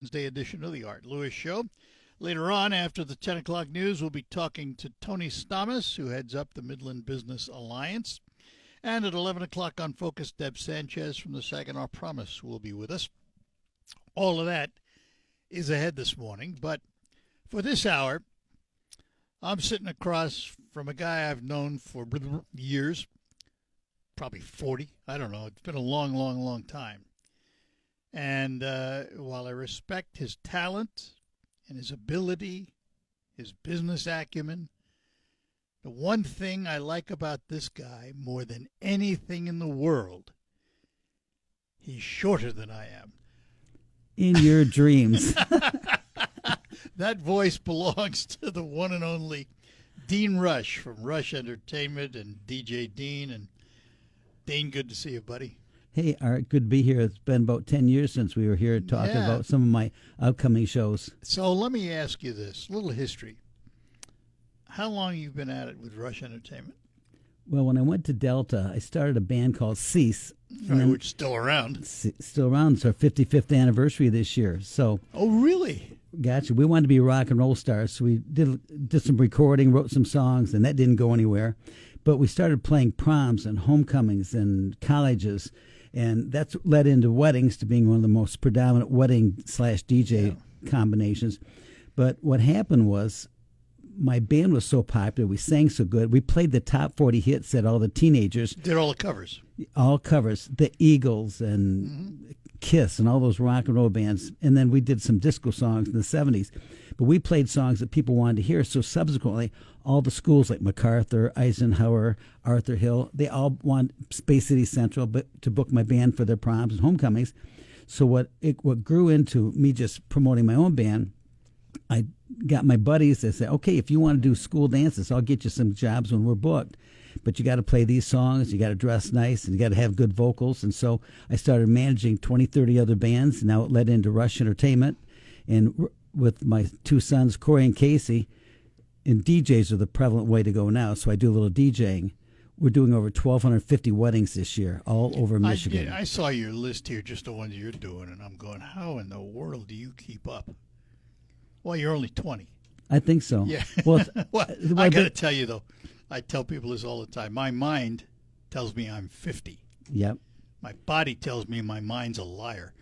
Wednesday edition of the Art Lewis Show. Later on, after the 10 o'clock news, we'll be talking to Tony Stamas, who heads up the Midland Business Alliance. And at 11 o'clock on Focus, Deb Sanchez from the Saginaw Promise will be with us. All of that is ahead this morning. But for this hour, I'm sitting across from a guy I've known for years, probably 40. I don't know. It's been a long, long, long time. And while I respect his talent and his ability, his business acumen, the one thing I like about this guy more than anything in the world, he's shorter than I am. In your dreams. That voice belongs to the one and only Dean Rush from Rush Entertainment and DJ Dean. And Dean, good to see you, buddy. Hey, Art, good to be here. It's been about 10 years since we were here talking about some of my upcoming shows. So let me ask you this, a little history. How long have you been at it with Rush Entertainment? Well, when I went to Delta, I started a band called Cease. Right, which is still around. Still around. It's our 55th anniversary this year. So, oh, really? Gotcha. We wanted to be rock and roll stars, so we did some recording, wrote some songs, and that didn't go anywhere. But we started playing proms and homecomings and colleges, and that's led into weddings to being one of the most predominant wedding/DJ combinations. But what happened was my band was so popular, we sang so good, we played the top 40 hits that all the teenagers. Did all the covers. All covers. The Eagles and Kiss and all those rock and roll bands. And then we did some disco songs in the 70s. But we played songs that people wanted to hear. So subsequently, all the schools like MacArthur, Eisenhower, Arthur Hill, they all want Space City Central to book my band for their proms and homecomings. So what grew into me just promoting my own band, I got my buddies that said, okay, if you want to do school dances, I'll get you some jobs when we're booked. But you got to play these songs, you got to dress nice, and you got to have good vocals. And so I started managing 20, 30 other bands. Now it led into Rush Entertainment. And with my two sons, Corey and Casey, and DJs are the prevalent way to go now. So I do a little DJing. We're doing over 1,250 weddings this year, all over Michigan. I saw your list here, just the ones you're doing, and I'm going, how in the world do you keep up? Well, you're only 20. I think so. Yeah. Well, I got to tell you, though, I tell people this all the time. My mind tells me I'm 50. Yep. My body tells me my mind's a liar.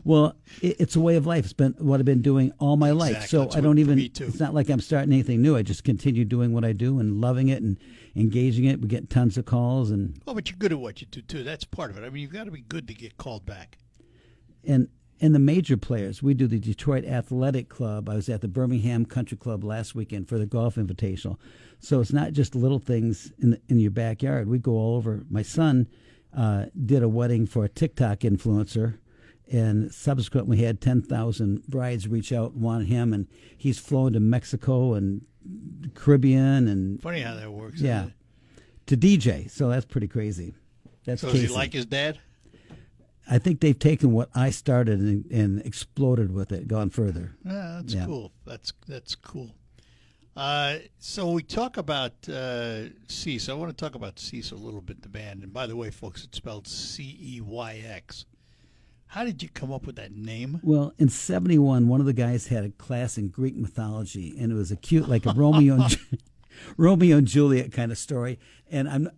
Well, it's a way of life. It's been what I've been doing all my life. So That's I don't even, me too. It's not like I'm starting anything new. I just continue doing what I do and loving it and engaging it. We get tons of calls. Oh, but you're good at what you do, too. That's part of it. I mean, you've got to be good to get called back. And the major players, we do the Detroit Athletic Club. I was at the Birmingham Country Club last weekend for the Golf Invitational. So it's not just little things in your backyard. We go all over. My son did a wedding for a TikTok influencer, and subsequently had 10,000 brides reach out and want him, and he's flown to Mexico and the Caribbean. And funny how that works. Yeah, to DJ. So that's pretty crazy. That's so Casey. Does he like his dad? I think they've taken what I started and exploded with it, gone further. Yeah, that's cool. That's cool. So we talk about Cease. I want to talk about Cease a little bit, the band. And by the way, folks, it's spelled C-E-Y-X. How did you come up with that name? Well, in 71, one of the guys had a class in Greek mythology, and it was a cute, like a Romeo and Juliet kind of story. And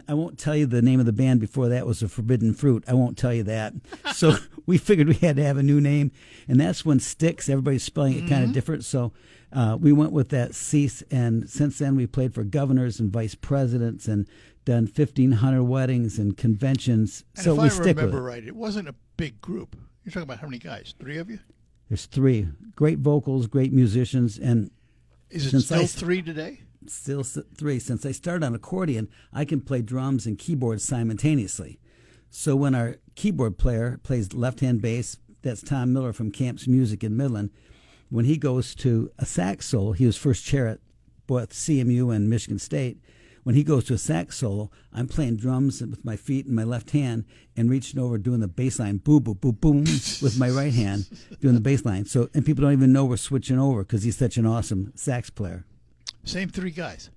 I won't tell you the name of the band before that was a Forbidden Fruit. I won't tell you that. So we figured we had to have a new name, and that's when Styx. Everybody's spelling it kind of different. So we went with that Cease, and since then we played for governors and vice presidents and done 1,500 weddings and conventions. And so if we I stick with remember it. right, it wasn't a big group. You're talking about how many guys? 3 of you? There's 3 great vocals, great musicians, and is it still 3 today? Still 3. Since I started on accordion, I can play drums and keyboards simultaneously. So when our keyboard player plays left-hand bass, that's Tom Miller from Camps Music in Midland. When he goes to a sax solo, he was first chair at both CMU and Michigan State. When he goes to a sax solo, I'm playing drums with my feet in my left hand and reaching over doing the bass line, boom, boom, boom, boom, with my right hand, doing the bass line. So, and people don't even know we're switching over because he's such an awesome sax player. Same 3 guys.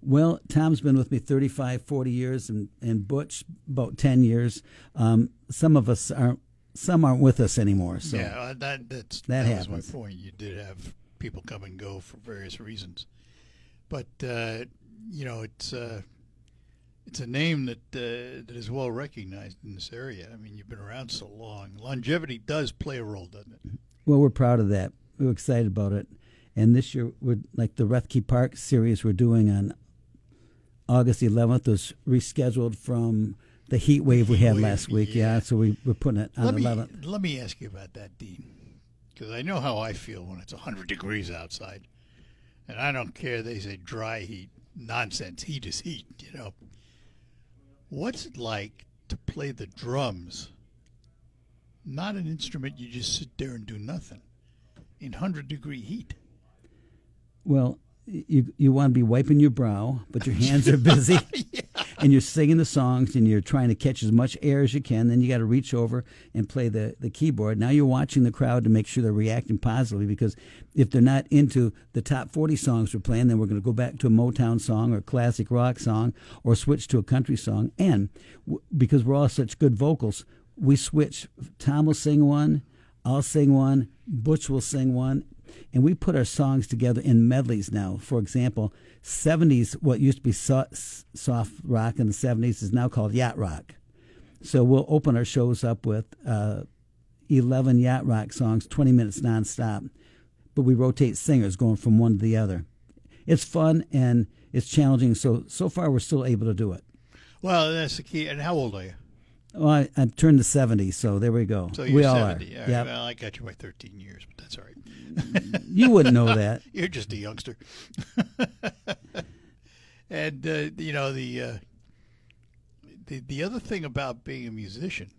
Well, Tom's been with me 35, 40 years, and Butch about 10 years. Some of us aren't some aren't with us anymore. So yeah, that was my happens. point. You did have people come and go for various reasons, but it's a name that is well recognized in this area. I mean, you've been around so long. Longevity does play a role, doesn't it? Well, we're proud of that. We're excited about it. And this year, we're like the Rethke Park series we're doing on August 11th was rescheduled from the heat wave we had last week. Yeah, so we're putting it on 11th. Let me ask you about that, Dean, because I know how I feel when it's 100 degrees outside, and I don't care. They say dry heat, nonsense. Heat is heat. What's it like to play the drums? Not an instrument you just sit there and do nothing in 100-degree heat. Well, you want to be wiping your brow, but your hands are busy, Yeah. and you're singing the songs, and you're trying to catch as much air as you can. Then you got to reach over and play the keyboard. Now you're watching the crowd to make sure they're reacting positively, because if they're not into the top 40 songs we're playing, then we're going to go back to a Motown song or a classic rock song or switch to a country song. And because we're all such good vocals, we switch. Tom will sing one, I'll sing one, Butch will sing one, and we put our songs together in medleys now. For example, 70s, what used to be soft rock in the 70s is now called yacht rock. So we'll open our shows up with 11 yacht rock songs, 20 minutes nonstop. But we rotate singers going from one to the other. It's fun and it's challenging. So far, we're still able to do it. Well, that's the key. And how old are you? Well, I've turned to 70, so there we go. So you're we all 70. are. All right. Yep. Well, I got you by 13 years, but that's all right. You wouldn't know that. You're just a youngster. And the other thing about being a musician,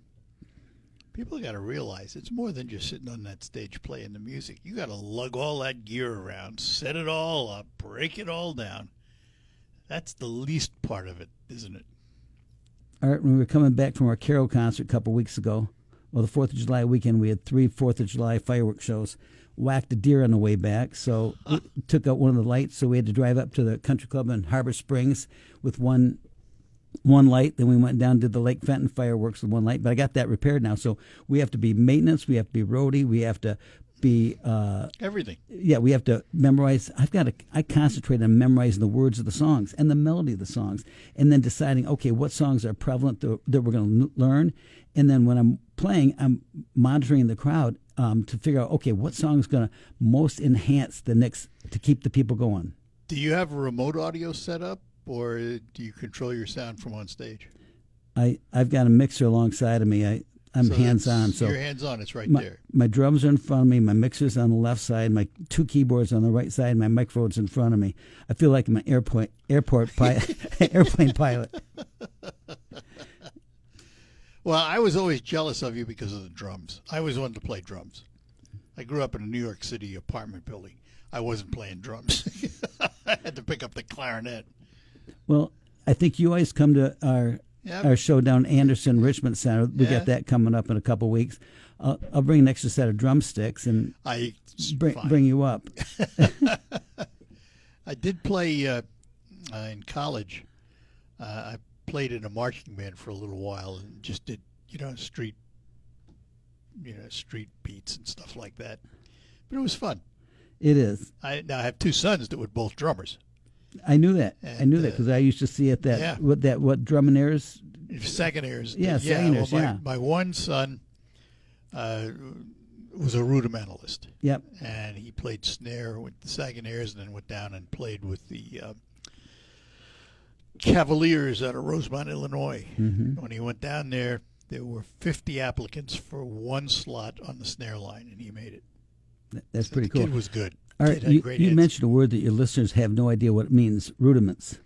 people got to realize it's more than just sitting on that stage playing the music. You got to lug all that gear around, set it all up, break it all down. That's the least part of it, isn't it? Art, when we were coming back from our Carol concert a couple weeks ago, well, the 4th of July weekend, we had 3 4th of July fireworks shows. Whacked a deer on the way back, so we took out one of the lights, so we had to drive up to the country club in Harbor Springs with one light. Then we went down and did the Lake Fenton fireworks with one light, but I got that repaired now. So we have to be maintenance, we have to be roadie, we have to be everything. Yeah, we have to memorize. I concentrate on memorizing the words of the songs and the melody of the songs, and then deciding, okay, what songs are prevalent that we're going to learn. And then when I'm playing, I'm monitoring the crowd to figure out, okay, what song is going to most enhance the next to keep the people going. Do you have a remote audio set up, or do you control your sound from on stage? I've got a mixer alongside of me. I'm hands-on. So you're hands-on. It's right there. My drums are in front of me. My mixer's on the left side. My 2 keyboards on the right side. My microphone's in front of me. I feel like I'm an airplane pilot. Well, I was always jealous of you because of the drums. I always wanted to play drums. I grew up in a New York City apartment building. I wasn't playing drums. I had to pick up the clarinet. Well, I think you always come to our show down Anderson Richmond Center. We got that coming up in a couple weeks. I'll bring an extra set of drumsticks and bring you up. I did play in college. I played in a marching band for a little while and just did street beats and stuff like that. But it was fun. It is. I have 2 sons that were both drummers. I knew that. And, I knew that because I used to see at that what drum and airs. Second airs. Yeah, second airs. My one son was a rudimentalist. Yep. And he played snare with the second airs, and then went down and played with the Cavaliers out of Rosemont, Illinois. Mm-hmm. When he went down there were 50 applicants for 1 slot on the snare line, and he made it. That's So pretty the cool. kid was good. All right, you mentioned a word that your listeners have no idea what it means. Rudiments.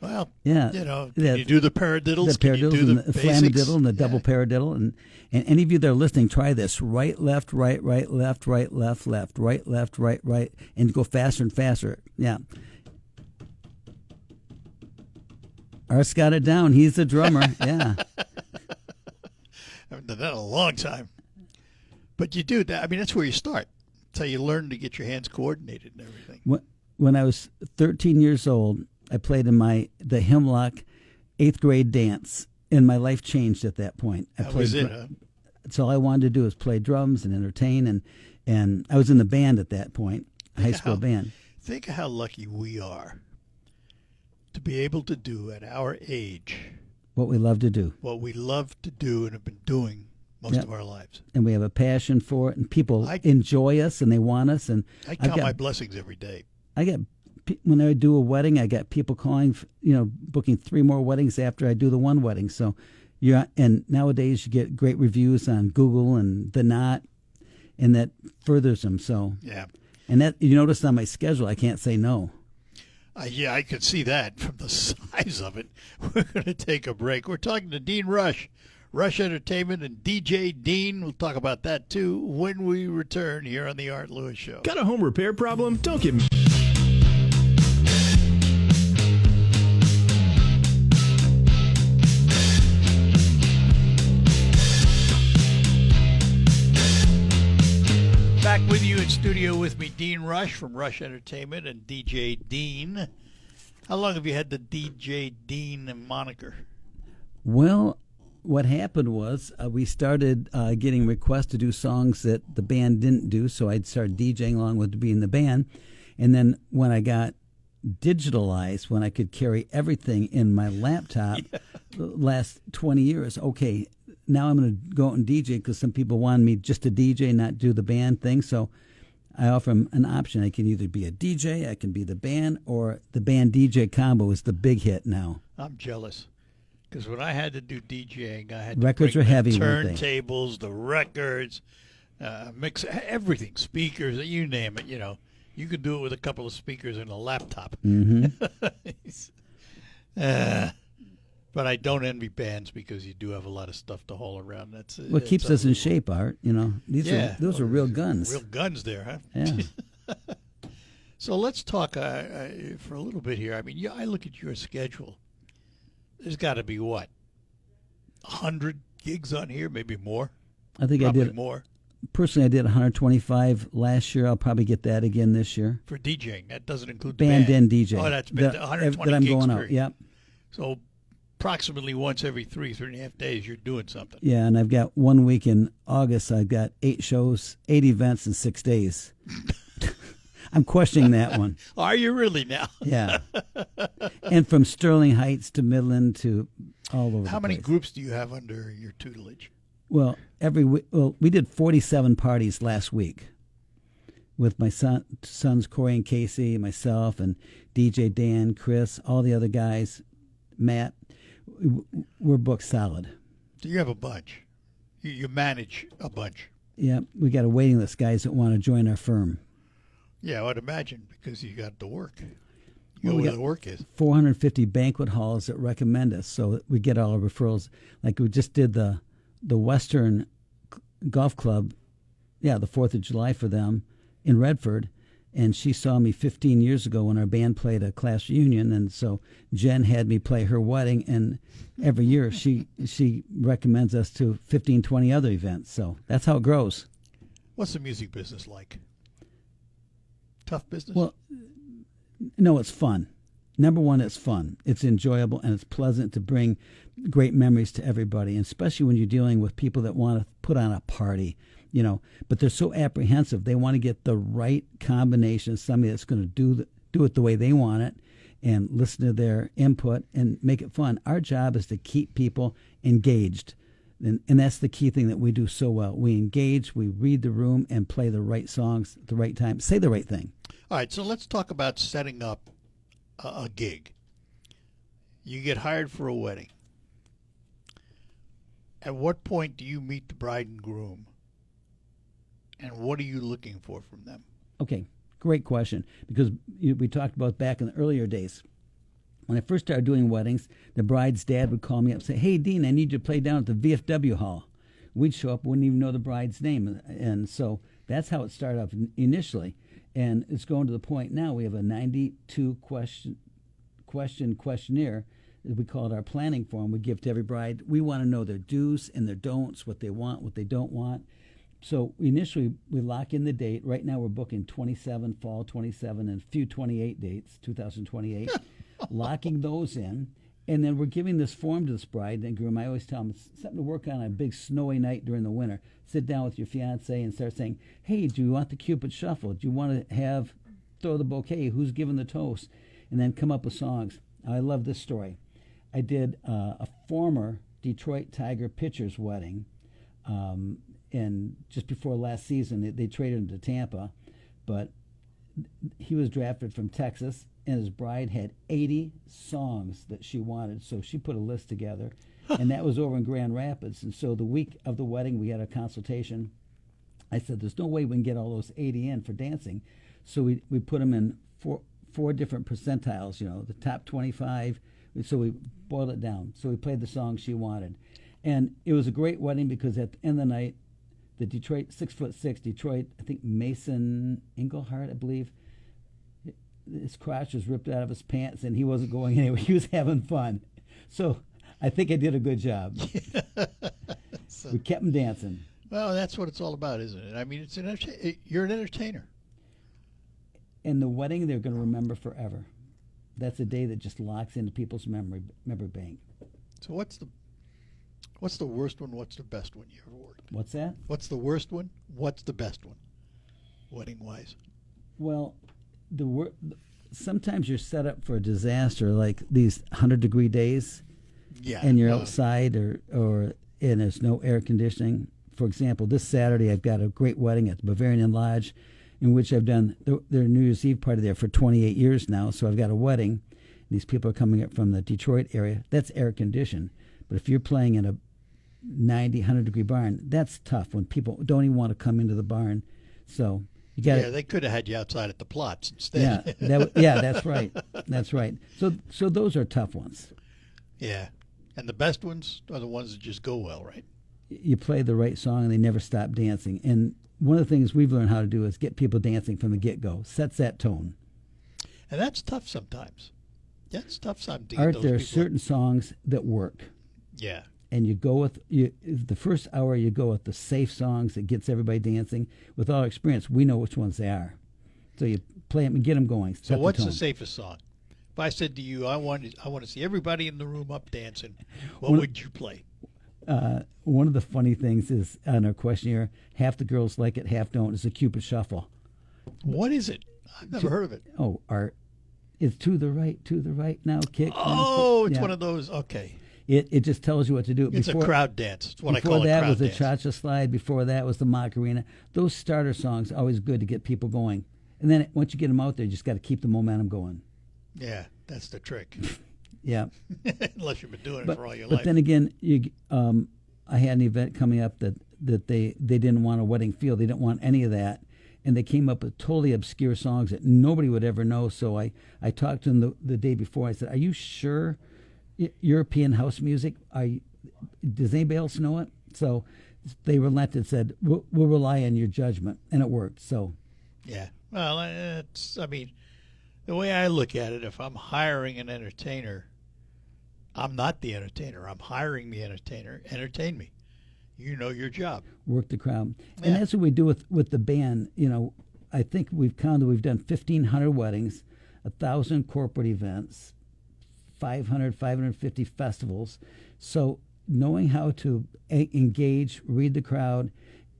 Well, yeah, can you do the paradiddles? The Can you do and the basics? flamadiddle and the double paradiddle, and any of you that are listening, try this: right, left, right, right, left, right, left, left, right, left, right, right, and go faster and faster. Yeah. Art's got it down. He's the drummer. Yeah. I haven't done that in a long time. But you do that. I mean, that's where you start. That's how you learn to get your hands coordinated and everything. When I was 13 years old, I played in the Hemlock 8th grade dance, and my life changed at that point. That was it, huh? That's all I wanted to do is play drums and entertain. And I was in the band at that point, a high school band. Think of how lucky we are to be able to do at our age What we love to do. what we love to do and have been doing most of our lives. And we have a passion for it, and people I- enjoy us and they want us. And I I've count got- my blessings every day. I get when I do a wedding, I got people calling, booking 3 more weddings after I do the one wedding. So and nowadays you get great reviews on Google and The Knot, and that furthers them. So Yeah. and that you notice on my schedule, I can't say no. Yeah, I could see that from the size of it. We're going to take a break. We're talking to Dean Rush, Rush Entertainment, and DJ Dean. We'll talk about that too when we return here on the Art Lewis Show. Got a home repair problem? Don't get Back with you in studio with me, Dean Rush from Rush Entertainment and DJ Dean. How long have you had the DJ Dean moniker? Well, what happened was we started getting requests to do songs that the band didn't do, so I'd start DJing along with being in the band. And then when I got digitalized, when I could carry everything in my laptop, the last 20 years, okay, now I'm going to go out and DJ because some people wanted me just to DJ, not do the band thing. So I offer them an option. I can either be a DJ, I can be the band, or the band DJ combo is the big hit now. I'm jealous. Because when I had to do DJing, I had Records to are bring heavy, the weren't they? turntables, the records, mix everything, speakers, you name it. You could do it with a couple of speakers and a laptop. Mm-hmm. But I don't envy bands because you do have a lot of stuff to haul around. That's What keeps us in shape, Art? Those are real guns. Real guns there, huh? Yeah. So let's talk for a little bit here. I mean, I look at your schedule. There's got to be, 100 gigs on here, maybe more? I think Probably I did. more. Personally, I did 125 last year. I'll probably get that again this year. For DJing. That doesn't include Band the and DJ. Oh, that's been that 120 that I'm gigs going out. period. Yep. So approximately once every 3.5 days, you're doing something. Yeah, and I've got 1 week in August. I've got 8 shows, 8 events in 6 days. I'm questioning that one. Are you really now? Yeah. And from Sterling Heights to Midland to all over. How the many place. groups do you have under your tutelage? Well, we did 47 parties last week with my sons Corey and Casey, myself, and DJ Dan, Chris, all the other guys, Matt. We're booked solid. So you have a bunch. You manage a bunch. Yeah, we got a waiting list, guys that want to join our firm. Yeah, I would imagine because you got the work. You Well, know we where got the work is. 450 banquet halls that recommend us, so that we get all our referrals. Like we just did the Western Golf Club, the 4th of July for them in Redford, and she saw me 15 years ago when our band played a class reunion, and so Jen had me play her wedding, and every year she recommends us to 15, 20 other events. So that's how it grows. What's the music business like? Tough business? Well, no, it's fun. Number one, it's fun. It's enjoyable, and it's pleasant to bring great memories to everybody, and especially when you're dealing with people that want to put on a party, but they're so apprehensive. They want to get the right combination, somebody that's going to do it the way they want it and listen to their input and make it fun. Our job is to keep people engaged, and that's the key thing that we do so well. We engage, we read the room, and play the right songs at the right time, say the right thing. All right, so let's talk about setting up a gig. You get hired for a wedding. At what point do you meet the bride and groom? And what are you looking for from them? Okay, great question. Because we talked about back in the earlier days. When I first started doing weddings, the bride's dad would call me up and say, "Hey, Dean, I need you to play down at the VFW hall." We'd show up, wouldn't even know the bride's name. And so that's how it started off initially. And it's going to the point now we have a 92 questionnaire. We call it our planning form. We give to every bride. We want to know their do's and their don'ts, what they want, what they don't want. So initially, we lock in the date. Right now, we're booking 27, fall 27, and a few 28 dates, 2028. Locking those in. And then we're giving this form to this bride and groom. I always tell them it's something to work on a big snowy night during the winter. Sit down with your fiance and start saying, hey, do you want the Cupid Shuffle? Do you want to throw the bouquet? Who's giving the toast? And then come up with songs. I love this story. I did a former Detroit Tiger pitcher's wedding, and just before last season, they traded him to Tampa, but he was drafted from Texas, and his bride had 80 songs that she wanted, so she put a list together, and that was over in Grand Rapids. And so the week of the wedding, we had a consultation. I said, there's no way we can get all those 80 in for dancing, so we put them in four different percentiles, the top 25. So we boiled it down. So we played the song she wanted. And it was a great wedding because at the end of the night, the Detroit, 6'6", Detroit, I think Mason Engelhart, I believe, his crotch was ripped out of his pants and he wasn't going anywhere. He was having fun. So I think I did a good job. We kept him dancing. Well, that's what it's all about, isn't it? I mean, you're an entertainer. And the wedding they're going to remember forever. That's a day that just locks into people's memory bank. So what's the worst one? What's the best one you ever worked? What's that? What's the worst one? What's the best one, wedding-wise? Well, sometimes you're set up for a disaster, like these 100-degree days, and you're outside, or and there's no air conditioning. For example, this Saturday I've got a great wedding at the Bavarian Inn Lodge, in which I've done their New Year's Eve party there for 28 years now. So I've got a wedding. These people are coming up from the Detroit area. That's air conditioned. But if you're playing in a 90, 100-degree barn, that's tough when people don't even want to come into the barn. So you got they could have had you outside at the plots instead. Yeah, that's right. That's right. So those are tough ones. Yeah. And the best ones are the ones that just go well, right? You play the right song and they never stop dancing. And one of the things we've learned how to do is get people dancing from the get-go. Sets that tone. And that's tough sometimes. That's tough sometimes. Art, there are certain songs that work. Yeah. And you go with the first hour. You go with the safe songs that gets everybody dancing. With our experience, we know which ones they are. So you play them and get them going. So what's the safest song? If I said to you, I want to see everybody in the room up dancing, what would you play? One of the funny things is on our questionnaire, half the girls like it, half don't. It's a Cupid Shuffle. What is it? I've never heard of it. Oh, Art. It's to the right now, kick. Oh, it's one of those. Okay. It just tells you what to do. It's a crowd dance. It's what I call a crowd dance. Before that was the Cha-Cha Slide. Before that was the Macarena. Those starter songs are always good to get people going. And then once you get them out there, you just got to keep the momentum going. Yeah, that's the trick. Yeah. Unless you've been doing it for all your life. But then again, I had an event coming up that they didn't want a wedding feel. They didn't want any of that. And they came up with totally obscure songs that nobody would ever know. So I talked to them the day before. I said, are you sure European house music? Does anybody else know it? So they relented, said, we'll rely on your judgment. And it worked. So, yeah. Well, the way I look at it, if I'm hiring an entertainer, I'm not the entertainer. I'm hiring the entertainer. Entertain me. You know your job. Work the crowd. Yeah. And that's what we do with the band. I think we've counted, we've done 1,500 weddings, 1,000 corporate events, 550 festivals. So knowing how to engage, read the crowd,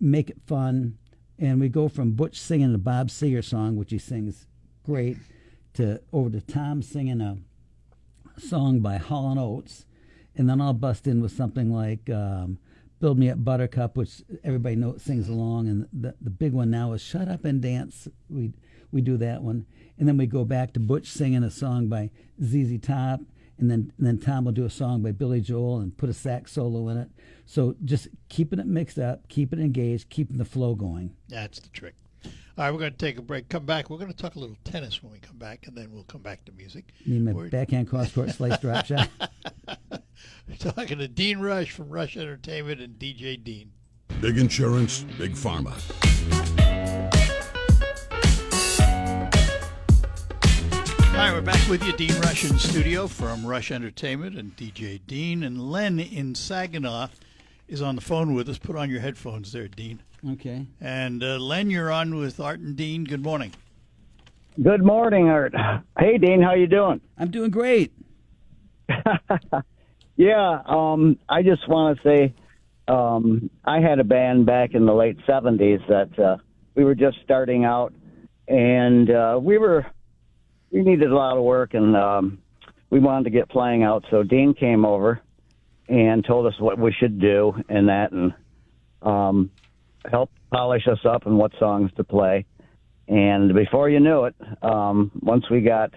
make it fun. And we go from Butch singing a Bob Seger song, which he sings great, over to Tom singing a song by Hall & Oates. And then I'll bust in with something like Build Me Up Buttercup, which everybody sings along. And the big one now is Shut Up and Dance. We do that one. And then we go back to Butch singing a song by ZZ Top. And then Tom will do a song by Billy Joel and put a sax solo in it. So just keeping it mixed up, keeping it engaged, keeping the flow going. That's the trick. All right, we're going to take a break. Come back. We're going to talk a little tennis when we come back, and then we'll come back to music. You mean my backhand cross-court slice drop shot? We're talking to Dean Rush from Rush Entertainment and DJ Dean. Big insurance, big pharma. All right, we're back with you, Dean Rush in studio from Rush Entertainment and DJ Dean. And Len in Saginaw is on the phone with us. Put on your headphones there, Dean. Okay. And Len, you're on with Art and Dean. Good morning. Good morning, Art. Hey, Dean, how you doing? I'm doing great. Yeah, I just want to say I had a band back in the late 70s that we were just starting out, and we needed a lot of work, and we wanted to get playing out. So Dean came over and told us what we should do and that, and helped polish us up and what songs to play. And before you knew it, once we got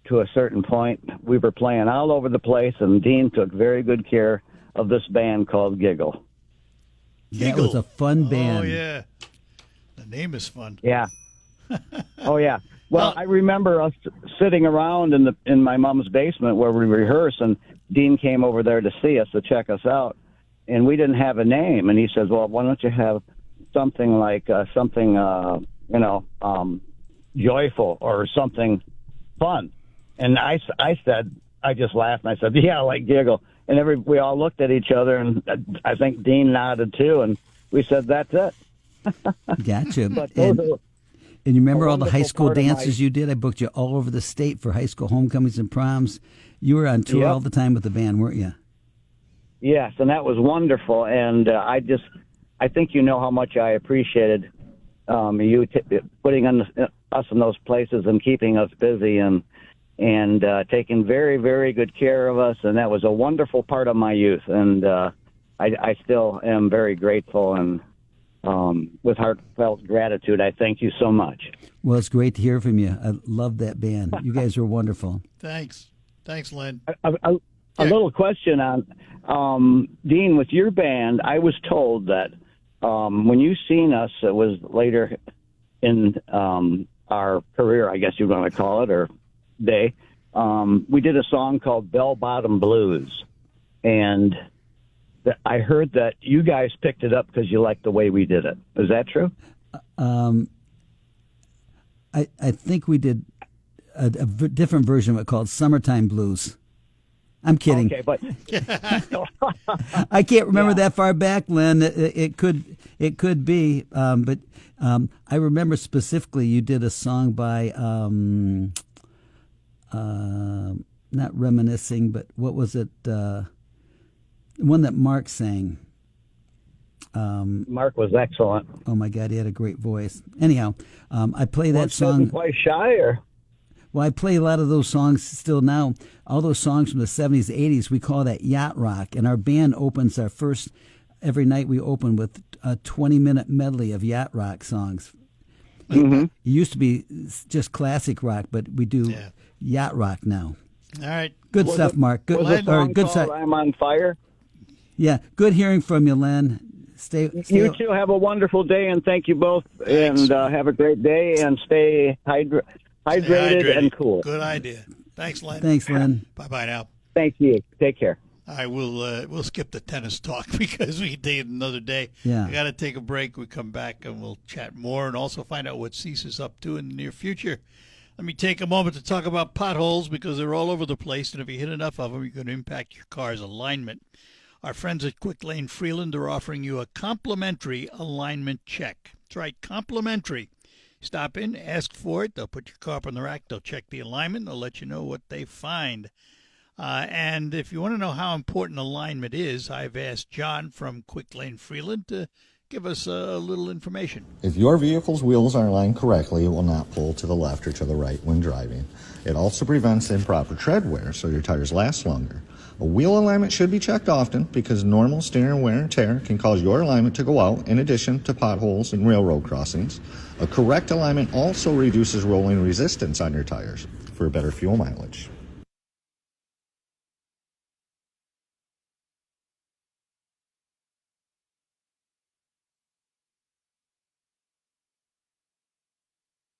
to a certain point, we were playing all over the place, and Dean took very good care of this band called Giggle. That was a fun band. Oh, yeah. The name is fun. Yeah. Oh, yeah. Well, I remember us sitting around in my mom's basement where we rehearsed, and Dean came over there to see us, to check us out, and we didn't have a name. And he says, well, why don't you have something like joyful or something fun? And I said, I just laughed, and I said, yeah, like Giggle. And we all looked at each other, and I think Dean nodded too, and we said, that's it. Gotcha. But And you remember all the high school part of dances you did? I booked you all over the state for high school homecomings and proms. You were on tour Yep. all the time with the band, weren't you? Yes, and that was wonderful. And I think you know how much I appreciated you putting us in those places and keeping us busy and taking very, very good care of us. And that was a wonderful part of my youth. And I still am very grateful, and with heartfelt gratitude, I thank you so much. Well, it's great to hear from you. I love that band. You guys were wonderful. Thanks, Len. A little question on Dean, with your band. I was told that when you seen us, it was later in our career, I guess you're going to call it, or day. We did a song called Bell Bottom Blues, and I heard that you guys picked it up because you liked the way we did it. Is that true? I think we did a different version of it called Summertime Blues. I'm kidding. Okay, but I can't remember that far back, Len. It could be, but I remember specifically you did a song by not reminiscing, but what was it? One that Mark sang. Mark was excellent. Oh my God, he had a great voice. Anyhow, I play that Mark song. doesn't play shy, or Well, I play a lot of those songs still now. All those songs from the 70s, 80s, we call that yacht rock. And our band opens every night we open with a 20-minute medley of yacht rock songs. Mm-hmm. It used to be just classic rock, but we do yacht rock now. All right. Good stuff, Mark. Good, was the song good called I'm on Fire? Yeah, good hearing from you, Len. Stay. You two have a wonderful day, and thank you both. Thanks. And have a great day, and stay hydrated and cool. Good idea. Thanks, Len. Thanks, Len. Bye-bye now. Thank you. Take care. I will. We'll skip the tennis talk because we did another day. Yeah. I got to take a break. We come back and we'll chat more and also find out what Cease is up to in the near future. Let me take a moment to talk about potholes because they're all over the place, and if you hit enough of them, you're going to impact your car's alignment. Our friends at Quick Lane Freeland are offering you a complimentary alignment check. That's right, complimentary. Stop in, ask for it. They'll put your car up on the rack. They'll check the alignment. They'll let you know what they find. And if you want to know how important alignment is, I've asked John from Quick Lane Freeland to give us a little information. If your vehicle's wheels are aligned correctly, it will not pull to the left or to the right when driving. It also prevents improper tread wear, so your tires last longer. A wheel alignment should be checked often because normal steering wear and tear can cause your alignment to go out in addition to potholes and railroad crossings. A correct alignment also reduces rolling resistance on your tires for better fuel mileage.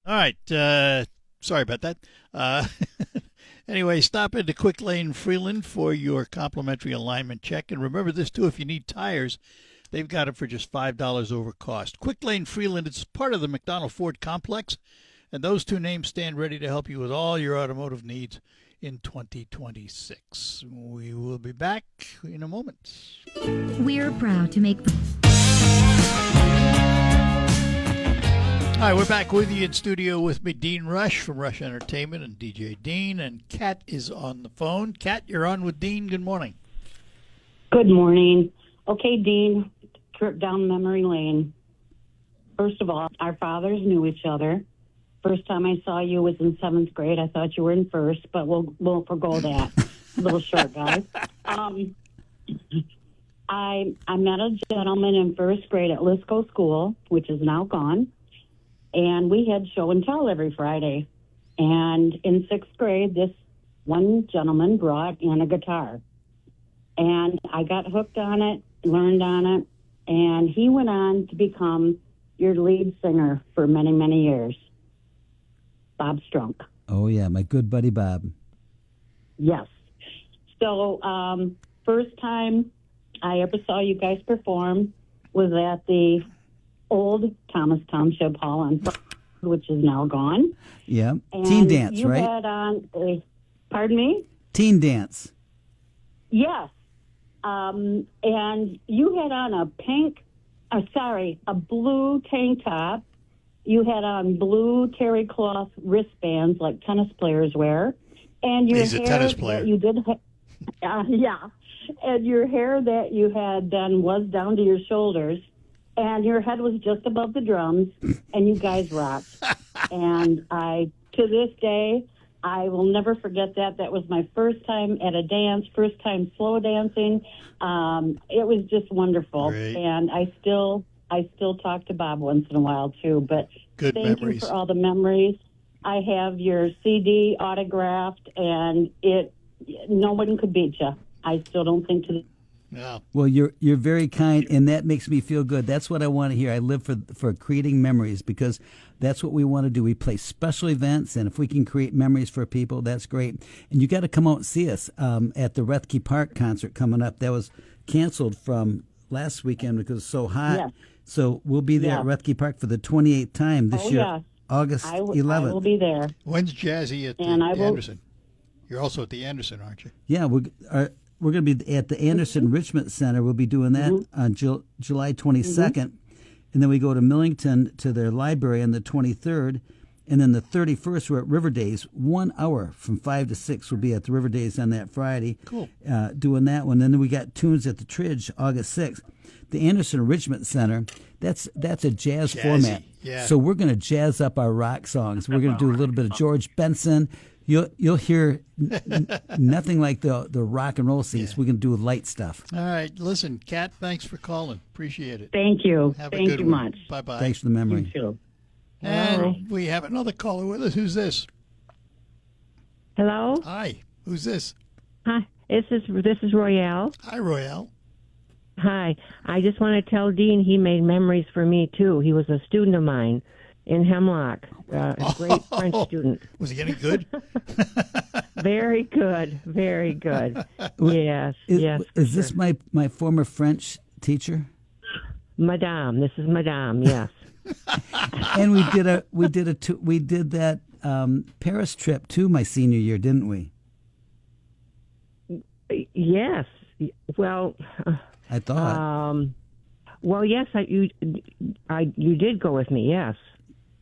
All right. Sorry about that. Anyway, stop into Quick Lane Freeland for your complimentary alignment check. And remember this, too, if you need tires, they've got it for just $5 over cost. Quick Lane Freeland, it's part of the McDonald Ford complex, and those two names stand ready to help you with all your automotive needs in 2026. We will be back in a moment. We're proud to make... Hi, we're back with you in studio with me, Dean Rush from Rush Entertainment and DJ Dean, and Kat is on the phone. Kat, you're on with Dean. Good morning. Good morning. Okay, Dean, trip down memory lane. First of all, our fathers knew each other. First time I saw you was in 7th grade. I thought you were in 1st, but we'll forgo that. Little short guy. I met a gentleman in 1st grade at Lisco School, which is now gone, and we had show and tell every Friday. And in 6th grade, this one gentleman brought in a guitar, and I got hooked on it, learned on it, and he went on to become your lead singer for many, many years, Bob Strunk. Oh, yeah, my good buddy Bob. Yes. So first time I ever saw you guys perform was at the old Thomas Township Hall on Front, which is now gone. Yeah. And Teen Dance, you right? had on pardon me? Teen Dance. Yes. And you had on a blue tank top. You had on blue terry cloth wristbands like tennis players wear. And your He's a hair tennis player. that you did, yeah. And your hair that you had done was down to your shoulders. And your head was just above the drums. And you guys rocked. And to this day, I will never forget that. That was my first time at a dance, first time slow dancing. It was just wonderful. Great. And I still talk to Bob once in a while too. But Good thank memories. you for all the memories. I have your CD autographed, and no one could beat you. I still don't think to. Yeah. Well, you're very kind, and that makes me feel good. That's what I want to hear. I live for creating memories because that's what we want to do. We play special events, and if we can create memories for people, that's great. And you got to come out and see us at the Rethke Park concert coming up. That was canceled from last weekend because it's so hot. Yes. So we'll be there at Rethke Park for the 28th time this year, yes. August 11th. I will be there. When's Jazzy at the And I will- Anderson? You're also at the Anderson, aren't you? Yeah, we're going to be at the Anderson Richmond Center. We'll be doing that on July 22nd. And then we go to Millington to their library on the 23rd. And then the 31st, we're at River Days. 1 hour from 5 to 6 we'll be at the River Days on that Friday. Cool. Doing that one. And then we got Tunes at the Tridge, August 6th. The Anderson Richmond Center, that's a jazz Jazzy, format. yeah. So we're going to jazz up our rock songs. We're going to do a little bit of George Benson. You'll hear nothing like the rock and roll scenes. We're going to do light stuff. All right. Listen, Kat, thanks for calling. Appreciate it. Thank you. Have a Thank good you one. much. Bye-bye. Thanks for the memory. You too. And we have another caller with us. Who's this? Hello. Hi. Who's this? Hi. This is Royale. Hi, Royale. Hi. I just want to tell Dean he made memories for me too. He was a student of mine in Hemlock, a great French student. Was he any good? Very good. Very good. Yes. Yes. Is this my former French teacher? Madame? This is Madame. Yes. And we did that Paris trip too my senior year, didn't we? Yes. Well. I thought. Well, yes. You did go with me. Yes.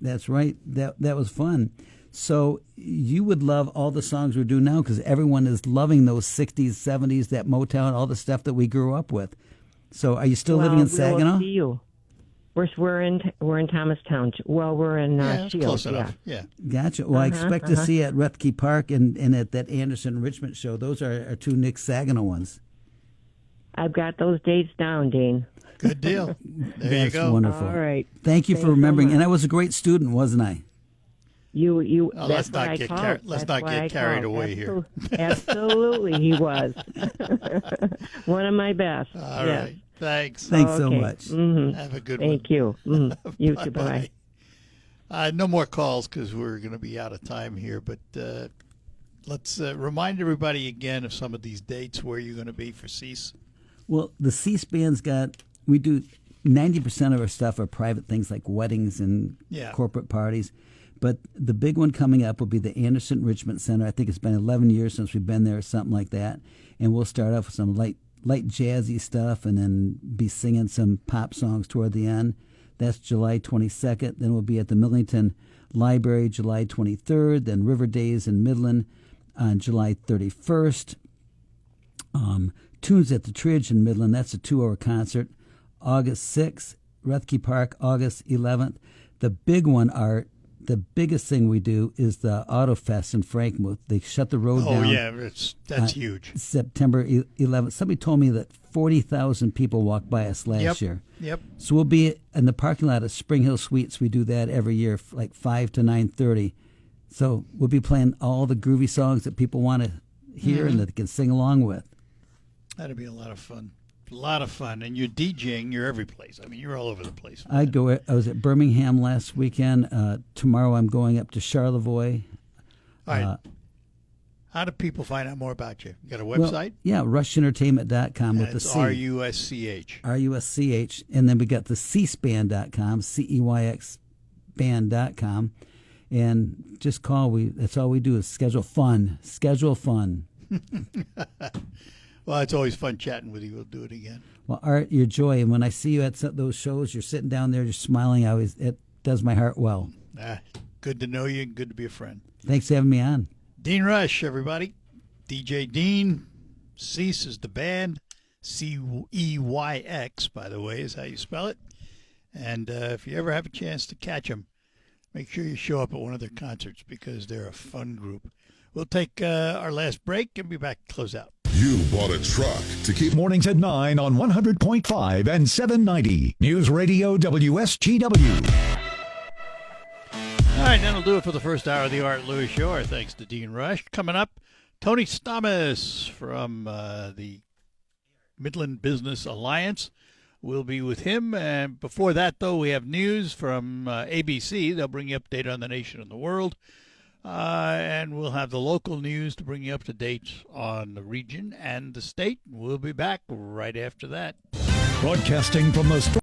That's right. That was fun. So you would love all the songs we're doing now because everyone is loving those 60s, 70s, that Motown, all the stuff that we grew up with. So are you still living in Saginaw? We'll see you. We're in Thomastown. Well, we're in Yeah, it's Shields. close enough. Yeah. Gotcha. Well, I expect to see you at Rethke Park and at that Anderson Richmond show. Those are our two Nick Saginaw ones. I've got those dates down, Dean. Good deal. There That's you go. wonderful. All right. Thank you Thanks for remembering. so much. And I was a great student, wasn't I? You. Oh, That's let's not what I get called. let's That's not why I get carried called. away here. Absolutely, he was one of my best. All yes. right. Thanks. Thanks so Okay. much. Mhm. Have a good one. Thank you. You too. Bye. No more calls because we're going to be out of time here. But let's remind everybody again of some of these dates where you're going to be for CEAS. Well, the C-SPAN's we do 90% of our stuff are private things like weddings and corporate parties. But the big one coming up will be the Anderson Richmond Center. I think it's been 11 years since we've been there or something like that. And we'll start off with some light jazzy stuff and then be singing some pop songs toward the end. That's July 22nd. Then we'll be at the Millington Library July 23rd. Then River Days in Midland on July 31st. Tunes at the Tridge in Midland. That's a 2-hour concert. August 6th. Ruthke Park, August 11th. The big one, Art, the biggest thing we do is the Auto Fest in Frankenmuth. They shut the road down. Oh, yeah, that's huge. September 11th. Somebody told me that 40,000 people walked by us last year. Yep. So we'll be in the parking lot of Spring Hill Suites. We do that every year, like 5 to 9:30. So we'll be playing all the groovy songs that people want to hear and that they can sing along with. That'd be a lot of fun. A lot of fun. And you're DJing, you're every place. I mean, you're all over the place. I was at Birmingham last weekend. Tomorrow I'm going up to Charlevoix. All right. How do people find out more about you? You got a website? Well, yeah, rushentertainment.com with the it's C. RUSCH. RUSCH. And then we got the CSpan.com, CEYX band.com. And just call. That's all we do is schedule fun. Schedule fun. Well, it's always fun chatting with you. We'll do it again. Well, Art, your joy. And when I see you at those shows, you're sitting down there just smiling. It does my heart well. Good to know you and good to be a friend. Thanks for having me on. Dean Rush, everybody. DJ Dean. Cease is the band. CEYX, by the way, is how you spell it. And if you ever have a chance to catch them, make sure you show up at one of their concerts because they're a fun group. We'll take our last break and be back to close out. You bought a truck to keep Mornings at 9 on 100.5 and 790. News Radio WSGW. All right, that'll do it for the first hour of the Art Lewis Show. Our thanks to Dean Rush. Coming up, Tony Stamas from the Midland Business Alliance. We'll be with him. And before that, though, we have news from ABC. They'll bring you update on the nation and the world. And we'll have the local news to bring you up to date on the region and the state. We'll be back right after that. Broadcasting from the